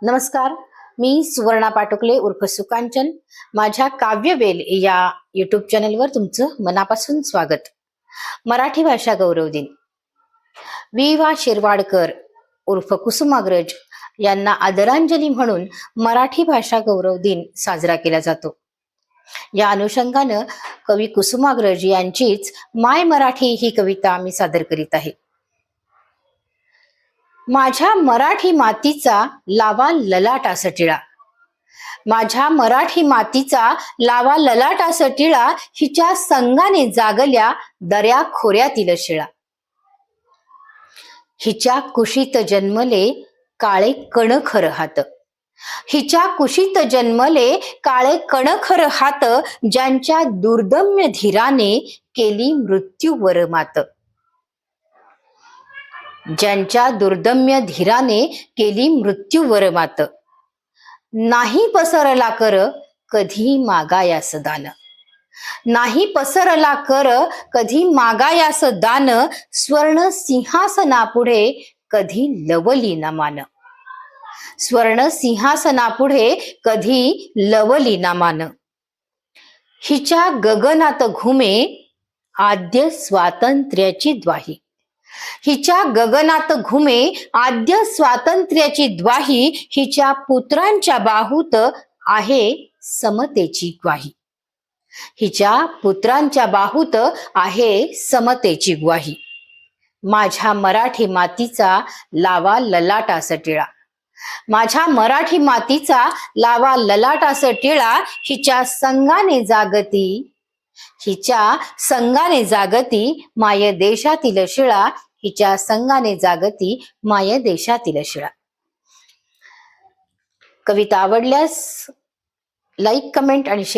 नमस्कार, मी सुवर्णा पाटुकले उर्फ सुकांचन. माझ्या काव्यवेल या युट्यूब चॅनलवर तुमचं मनापासून स्वागत. मराठी भाषा गौरव दिन. वि.वा. शिरवाडकर उर्फ कुसुमाग्रज यांना आदरांजली म्हणून मराठी भाषा गौरव दिन साजरा केला जातो. या अनुषंगानं कवी कुसुमाग्रज यांचीच माय मराठी ही कविता मी सादर करीत आहे. माझ्या मराठी मातीचा लावा ललाटास टिळा, माझ्या मराठी मातीचा लावा ललाटास टिळा, हिच्या संगाने जागल्या दर्या खोऱ्यातील शिळा. हिच्या कुशीत जन्मले काळे कणखर हात, हिच्या कुशीत जन्मले काळे कणखर हात, ज्यांच्या दुर्दम्य धीराने केली मृत्यूवर मात, ज्यांच्या दुर्दम्य धीराने केली मृत्यूवर मात. नाही पसरला कर कधी मागायास दान, नाही पसरला कर कधी मागायास दान, स्वर्ण सिंहासनापुढे कधी लवली न मान, स्वर्ण सिंहासनापुढे कधी लवली न मान. हिच्या गगनात घुमे आद्य स्वातंत्र्याची द्वाही, हिच्या गगनात घुमे आद्य स्वातंत्र्याची द्वाही, हिच्या पुत्रांच्या बाहूत आहे समतेची ग्वाही, हिच्या पुत्रांच्या बाहूत आहे समतेची ग्वाही. माझ्या मराठी मातीचा लावा ललाटास टिळा, माझ्या मराठी मातीचा लावा ललाटास टिळा, हिच्या संगाने जागती, हिच्या संगाने जागती माय देशातील शिळा, हिच्या संगाने जागती माय देशातील शिळा. कविता आवडल्यास लाईक, कमेंट आणि शेअर